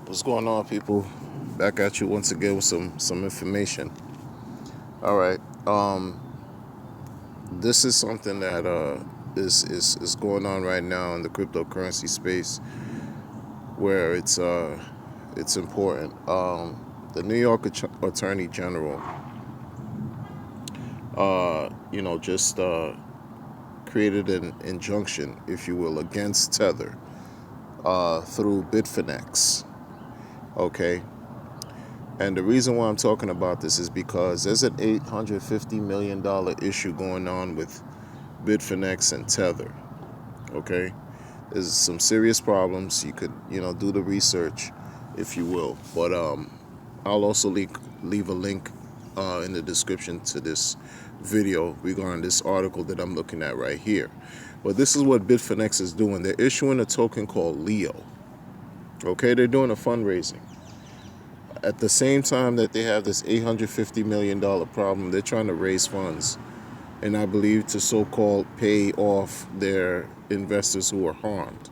What's going on, people? Back at you once again with some information. All right. This is something that is going on right now in the cryptocurrency space, where it's important. The New York Attorney General, just created an injunction, if you will, against Tether through Bitfinex. Okay. And the reason why I'm talking about this is because there's an $850 million issue going on with Bitfinex and Tether. Okay? There's some serious problems. You could, do the research, if you will. But I'll also leave a link in the description to this video regarding this article that I'm looking at right here. But this is what Bitfinex is doing. They're issuing a token called Leo. Okay? They're doing a fundraising. At the same time that they have this $850 million problem, they're trying to raise funds, and I believe to so-called pay off their investors who were harmed.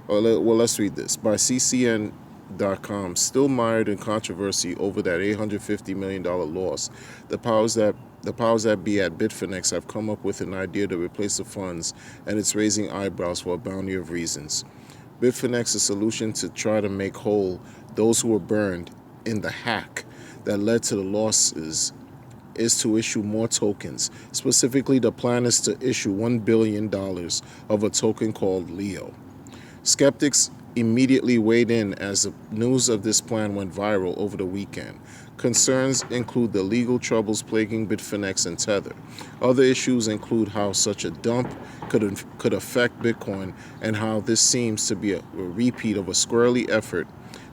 Well, let's read this. By CCN.com, still mired in controversy over that $850 million loss, the powers that be at Bitfinex have come up with an idea to replace the funds, and it's raising eyebrows for a bounty of reasons. Bitfinex's solution to try to make whole those who were burned in the hack that led to the losses is to issue more tokens. Specifically, the plan is to issue $1 billion of a token called Leo. Skeptics immediately weighed in as the news of this plan went viral over the weekend. Concerns include the legal troubles plaguing Bitfinex and Tether. Other issues include how such a dump could affect Bitcoin and how this seems to be a repeat of a squirrely effort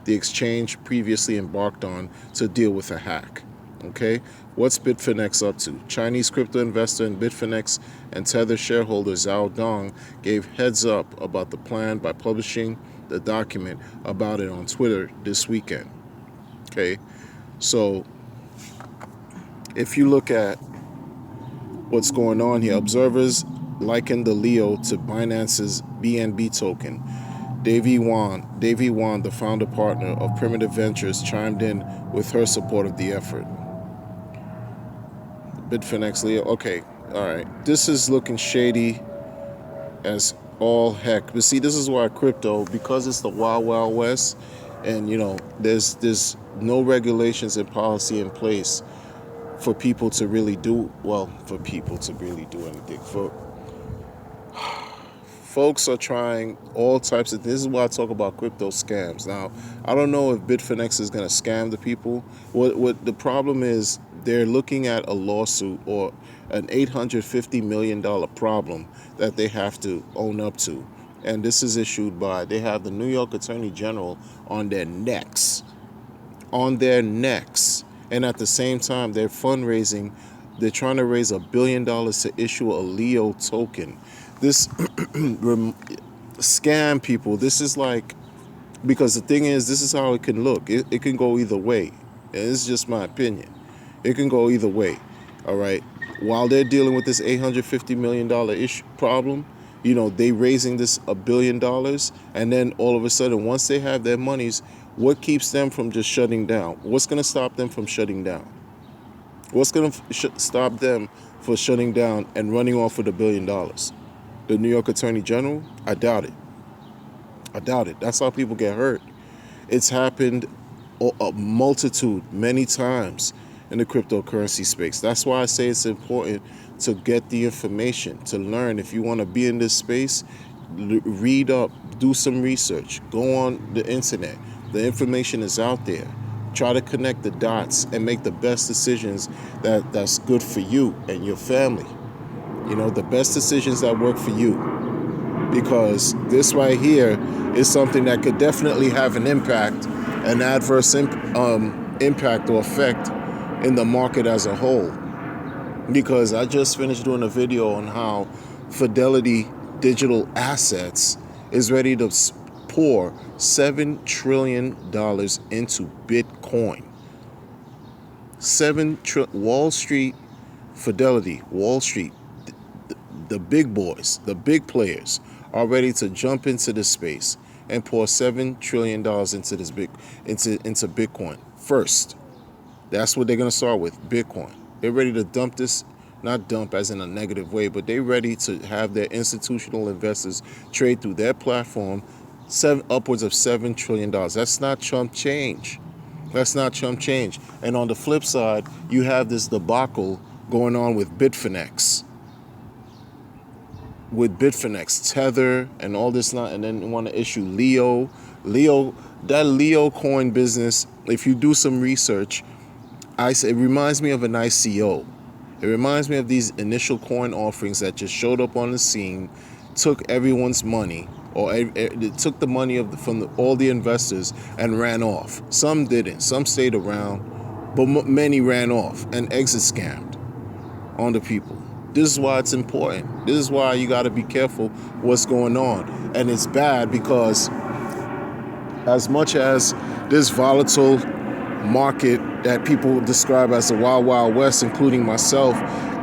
the exchange previously embarked on to deal with a hack. Okay, what's Bitfinex up to? Chinese crypto investor in Bitfinex and Tether shareholder Zhao Dong gave heads up about the plan by publishing the document about it on Twitter this weekend. Okay, so if you look at what's going on here, observers liken the Leo to Binance's BNB token. Davey Wan, the founder partner of Primitive Ventures, chimed in with her support of the effort. Bitfinex Leo, okay, all right. This is looking shady as all heck. But see, this is why crypto, because it's the wild, wild west, and there's no regulations and policy in place for people to really do anything. For folks are trying all types of things. This is why I talk about crypto scams. Now, I don't know if Bitfinex is going to scam the people. What the problem is, they're looking at a lawsuit or an $850 million problem that they have to own up to. And this is issued by, they have the New York Attorney General on their necks. And at the same time, they're fundraising. They're trying to raise $1 billion to issue a Leo token. This scam people, this is like, because the thing is, this is how it can look. It can go either way. And it's just my opinion. It can go either way. All right. While they're dealing with this $850 million issue problem, they raising this $1 billion. And then all of a sudden, once they have their monies, what keeps them from just shutting down? What's going to stop them from shutting down? What's going to stop them from shutting down and running off with $1 billion? The New York Attorney General? I doubt it. That's how people get hurt. It's happened a multitude, many times in the cryptocurrency space. That's why I say it's important to get the information, to learn. If you want to be in this space, read up, do some research, go on the internet. The information is out there. Try to connect the dots and make the best decisions that's good for you and your family. The best decisions that work for you. Because this right here is something that could definitely have an impact, an adverse impact or effect in the market as a whole. Because I just finished doing a video on how Fidelity Digital Assets is ready to pour $7 trillion into Bitcoin. Wall Street, Fidelity, Wall Street, the big boys, the big players are ready to jump into this space and pour $7 trillion into this into Bitcoin first. That's what they're gonna start with, Bitcoin. They're ready to dump this, not dump as in a negative way, but they're ready to have their institutional investors trade through their platform upwards of $7 trillion. That's not chump change. That's not chump change. And on the flip side, you have this debacle going on with Bitfinex, Tether, and all this not, and then want to issue Leo, that Leo coin business. If you do some research, it reminds me of an ICO. It reminds me of these initial coin offerings that just showed up on the scene, took everyone's money, or it took the money from all the investors and ran off. Some didn't. Some stayed around, but many ran off and exit scammed on the people. This is why it's important. This is why you got to be careful what's going on. And it's bad because as much as this volatile market that people describe as the wild, wild west, including myself,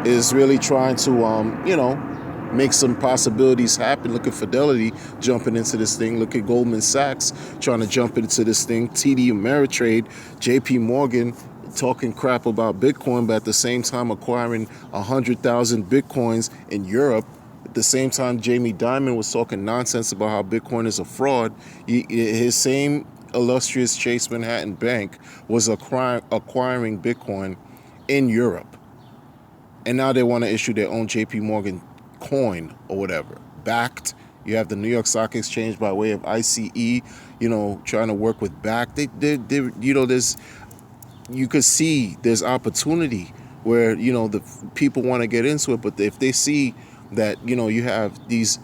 is really trying to, make some possibilities happen. Look at Fidelity jumping into this thing. Look at Goldman Sachs trying to jump into this thing. TD Ameritrade, JP Morgan talking crap about Bitcoin, but at the same time acquiring 100,000 Bitcoins in Europe. At the same time, Jamie Dimon was talking nonsense about how Bitcoin is a fraud. His same illustrious Chase Manhattan Bank was acquiring Bitcoin in Europe. And now they want to issue their own JP Morgan coin or whatever. Backed. You have the New York Stock Exchange by way of ICE, trying to work with Backed. There's, you could see there's opportunity where, the people want to get into it. But if they see that, you have these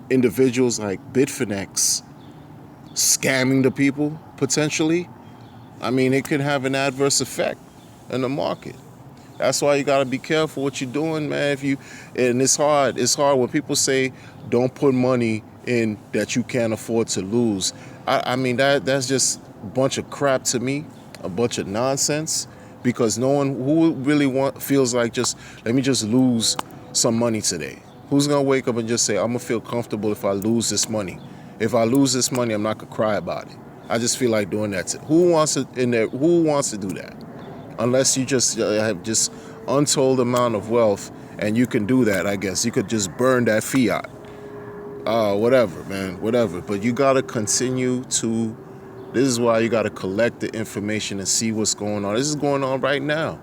individuals like Bitfinex scamming the people potentially, it could have an adverse effect in the market. That's why you got to be careful what you're doing, man. And it's hard. It's hard when people say don't put money in that you can't afford to lose. That's just a bunch of crap to me, a bunch of nonsense, because no one who really feels like let me just lose some money today. Who's gonna wake up and just say I'm gonna feel comfortable if I lose this money? If I lose this money, I'm not gonna cry about it. I just feel like doing that. Who wants to do that? Unless you just have just untold amount of wealth and you can do that, I guess. You could just burn that fiat. Whatever, man, whatever. But you got to continue to, this is why you got to collect the information and see what's going on. This is going on right now.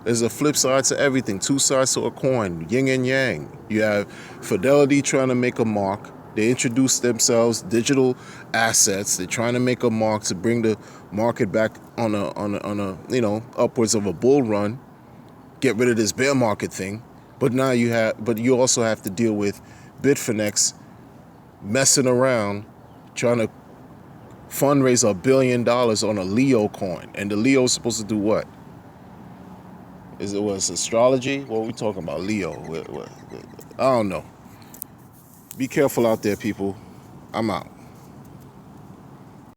There's a flip side to everything, two sides to a coin, yin and yang. You have Fidelity trying to make a mark. They introduced themselves, digital assets. They're trying to make a mark to bring the market back on a upwards of a bull run. Get rid of this bear market thing. But now you also have to deal with Bitfinex messing around, trying to fundraise $1 billion on a Leo coin, and the Leo is supposed to do what? Was astrology? What are we talking about? Leo? I don't know. Be careful out there, people. I'm out.